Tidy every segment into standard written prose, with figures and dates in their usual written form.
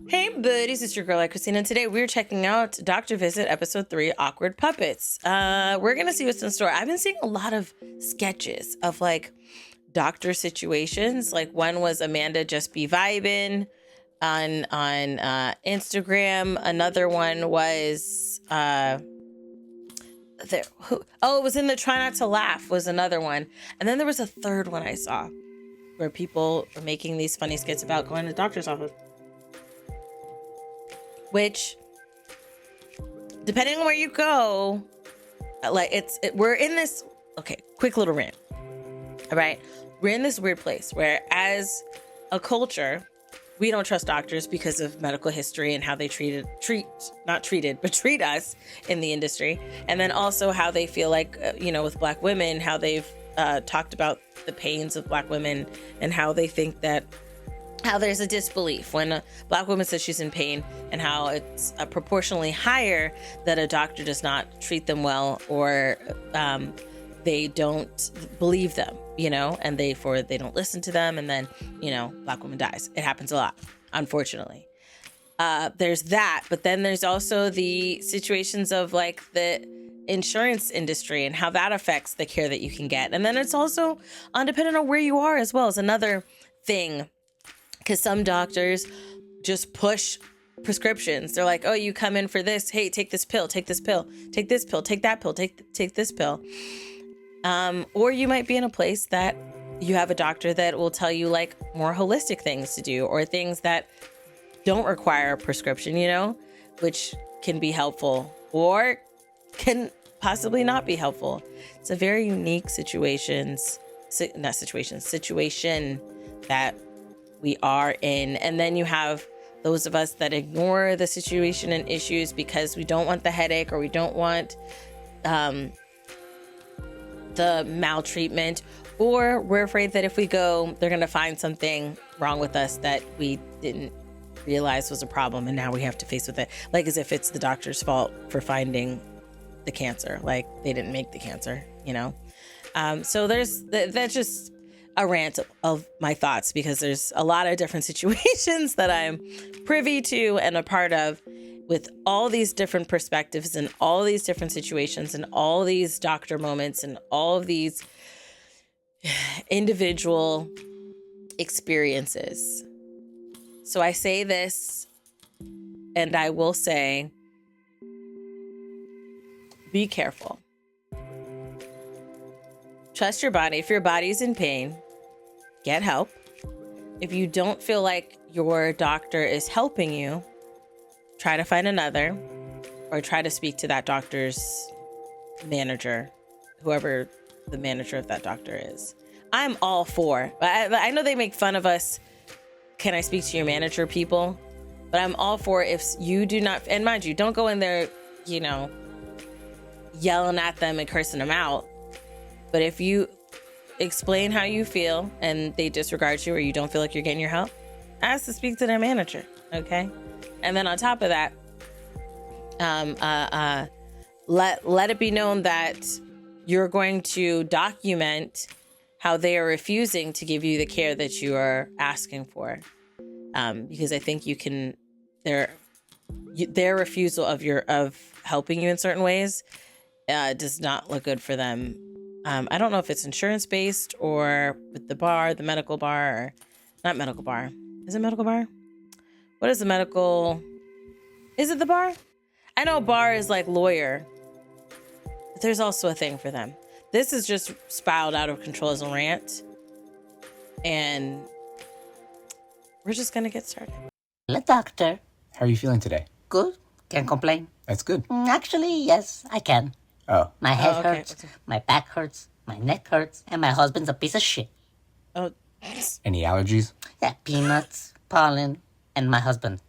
Hey buddies, it's your girl AyChristene, and today we're checking out Doctor Visit Episode 3, Awkward Puppets. We're gonna see what's in store. I've been seeing a lot of sketches of like doctor situations. Like one was Amanda Just Be Vibin' on Instagram. Another one was it was in the Try Not to Laugh was another one. And then there was a third one I saw where people are making these funny skits about going to the doctor's office. Which, depending on where you go, like we're in this, okay, quick little rant. All right. We're in this weird place where as a culture, we don't trust doctors because of medical history and how they treat us in the industry. And then also how they feel like, with Black women, how they've talked about the pains of Black women and how they think that how there's a disbelief when a Black woman says she's in pain and how it's proportionally higher that a doctor does not treat them well or they don't believe them, and they don't listen to them. And then, Black woman dies. It happens a lot, unfortunately. There's that. But then there's also the situations of like the insurance industry and how that affects the care that you can get. And then it's also dependent on where you are as well as another thing. Because some doctors just push prescriptions. They're like, oh, you come in for this. Hey, take this pill, take this pill, take this pill, take that pill, take this pill. Or you might be in a place that you have a doctor that will tell you like more holistic things to do or things that don't require a prescription, which can be helpful or can possibly not be helpful. It's a very unique situation that we are in. And then you have those of us that ignore the situation and issues because we don't want the headache or we don't want the maltreatment, or we're afraid that if we go, they're going to find something wrong with us that we didn't realize was a problem. And now we have to face with it. Like as if it's the doctor's fault for finding the cancer. Like they didn't make the cancer, So that's just a rant of my thoughts because there's a lot of different situations that I'm privy to and a part of with all these different perspectives and all these different situations and all these doctor moments and all of these individual experiences. So I say this and I will say, be careful. Trust your body. If your body's in pain, get help. If you don't feel like your doctor is helping you, try to find another or try to speak to that doctor's manager, whoever the manager of that doctor is. I'm all for. I know they make fun of us, can I speak to your manager people? But I'm all for if you do not, and mind you, don't go in there, yelling at them and cursing them out. But if you explain how you feel and they disregard you or you don't feel like you're getting your help, ask to speak to their manager, okay? And then on top of that, let it be known that you're going to document how they are refusing to give you the care that you are asking for, because I think you can. Their refusal of helping you in certain ways does not look good for them. I don't know if it's insurance based or with the medical bar, or not medical bar. Is it medical bar? What is the medical? Is it the bar? I know bar is like lawyer. But there's also a thing for them. This is just spiraled out of control as a rant. And we're just going to get started. Hello, doctor. How are you feeling today? Good. Can't complain. That's good. Actually, yes, I can. Oh. My head okay. hurts, my back hurts, my neck hurts, and my husband's a piece of shit. Oh. Any allergies? Yeah, peanuts, pollen, and my husband.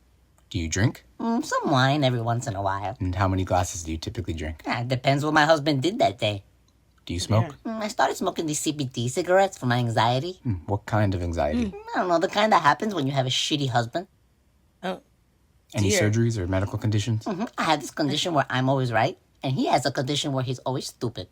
Do you drink? Some wine every once in a while. And how many glasses do you typically drink? Yeah, it depends what my husband did that day. Do you smoke? I started smoking these CBD cigarettes for my anxiety. What kind of anxiety? I don't know, the kind that happens when you have a shitty husband. Oh. Any Dear. surgeries or medical conditions? I have this condition where I'm always right, and he has a condition where he's always stupid.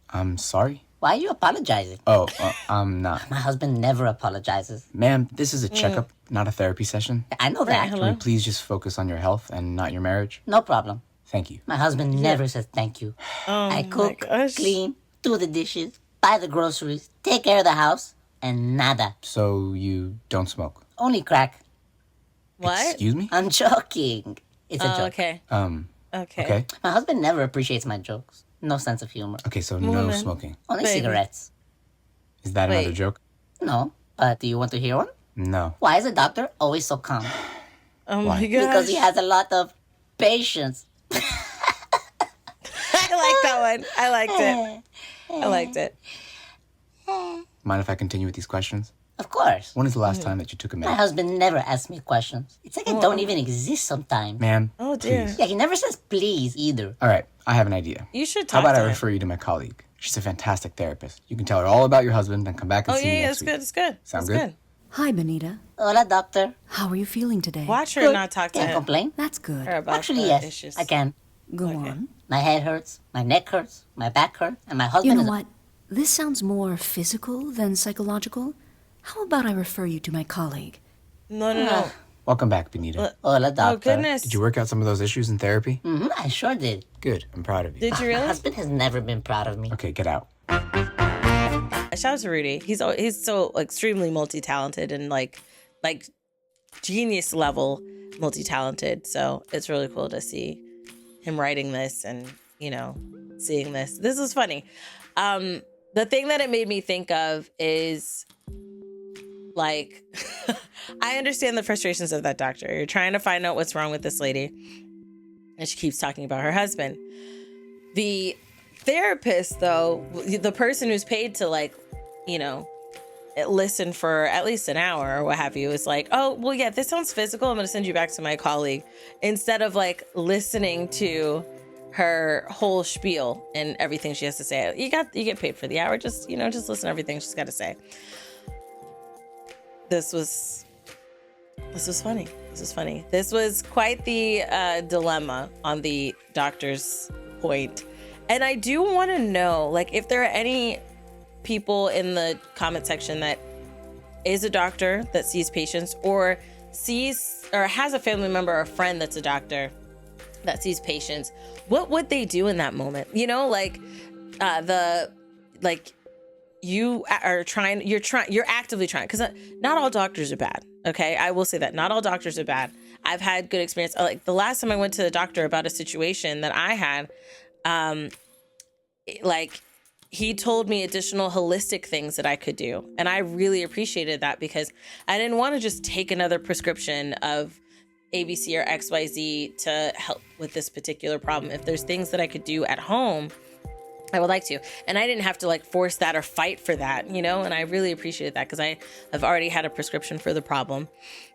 I'm sorry. Why are you apologizing? Oh, I'm not. My husband never apologizes. Ma'am, this is a checkup, not a therapy session. I know that. hello. Can we please just focus on your health and not your marriage? No problem. Thank you. My husband never says thank you. Oh I my cook, gosh. clean, do the dishes, buy the groceries, take care of the house, and nada. So you don't smoke? Only crack. What? Excuse me? I'm joking. It's a Oh, joke. okay. Okay. Okay. My husband never appreciates my jokes. No sense of humor. Okay, so no Woman. smoking. Only Baby. cigarettes. Is that Wait. another joke? No, but do you want to hear one? No. Why is a doctor always so calm? Oh Why? my gosh. Because he has a lot of patience. I like that one. I liked it. I liked it. Mind if I continue with these questions? Of course. When is the last time that you took a My minute? husband never asks me questions. It's like I don't even exist sometimes. Ma'am, Oh, dear. please. Yeah, he never says please either. All right, I have an idea. You should How talk about to I him. refer you to my colleague? She's a fantastic therapist. You can tell her all about your husband and come back and Oh, see me yeah, next it's week. good. It's good. Sound It's good? Hi, Benita. Hola, doctor. How are you feeling today? Watch her Good. not talk to Can't him. complain. That's good. Or about Actually, the yes, issues. I can. Go on. My head hurts, my neck hurts, my back hurts, and my You husband know is... what? This sounds more physical than psychological. How about I refer you to my colleague? No. Welcome back, Benita. Hola, Oh, doctor. goodness. Did you work out some of those issues in therapy? I sure did. Good. I'm proud of you. Did you My really? husband has never been proud of me. Okay, get out. Shout out to Rudy. He's so extremely multi-talented and like genius level multi-talented. So it's really cool to see him writing this and, you know, seeing this. This is funny. The thing that it made me think of is like, I understand the frustrations of that doctor. You're trying to find out what's wrong with this lady, and she keeps talking about her husband. The therapist, though, the person who's paid to, like, you know, listen for at least an hour or what have you, is like, oh, well, yeah, this sounds physical. I'm going to send you back to my colleague, instead of like listening to her whole spiel and everything she has to say. You get paid for the hour. Just listen to everything she's got to say. This was funny. This was quite the dilemma on the doctor's point. And I do want to know, like, if there are any people in the comment section that is a doctor that sees patients or has a family member or a friend that's a doctor that sees patients, what would they do in that moment? You know, like you're actively trying, because not all doctors are bad. Okay. I will say that not all doctors are bad. I've had good experience. Like the last time I went to the doctor about a situation that I had, like he told me additional holistic things that I could do. And I really appreciated that, because I didn't want to just take another prescription of ABC or XYZ to help with this particular problem. If there's things that I could do at home, I would like to. And I didn't have to like force that or fight for that, you know? And I really appreciated that, because I have already had a prescription for the problem,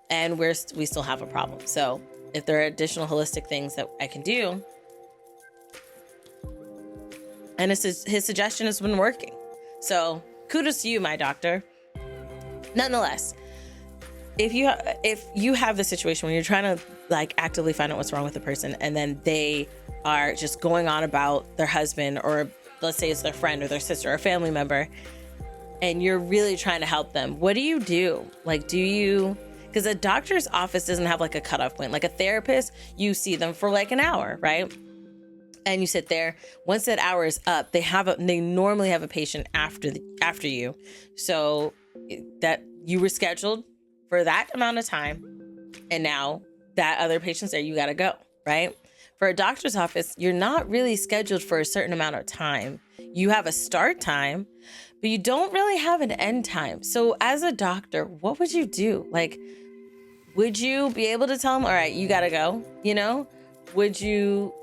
and we still have a problem. So if there are additional holistic things that I can do, and his suggestion has been working. So kudos to you, my doctor. Nonetheless, if you have the situation where you're trying to like actively find out what's wrong with the person, and then they are just going on about their husband, or let's say it's their friend or their sister or family member, and you're really trying to help them, what do you do? Like, because a doctor's office doesn't have like a cutoff point. Like a therapist, you see them for like an hour, right? And you sit there. Once that hour is up, they normally have a patient after you. So that you were scheduled for that amount of time, and now that other patient's there, you got to go, right? For a doctor's office, you're not really scheduled for a certain amount of time. You have a start time, but you don't really have an end time. So as a doctor, what would you do? Like, would you be able to tell them, all right, you got to go, you know? Would you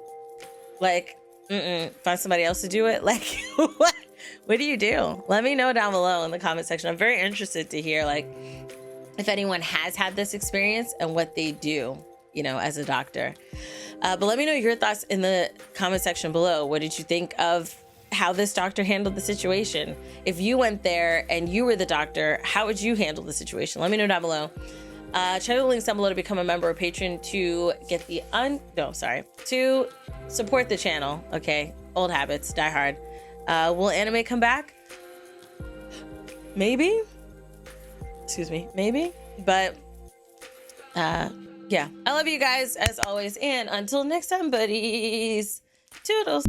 like, find somebody else to do it? Like, what do you do? Let me know down below in the comment section. I'm very interested to hear, like, if anyone has had this experience and what they do, you know, as a doctor. But let me know your thoughts in the comment section below. What did you think of how this doctor handled the situation? If you went there and you were the doctor, how would you handle the situation? Let me know down below. Check the links down below to become a member or patron to get to support the channel. Okay, old habits die hard. Will anime come back? maybe. Excuse me, maybe. But yeah, I love you guys as always. And until next time, buddies, toodles.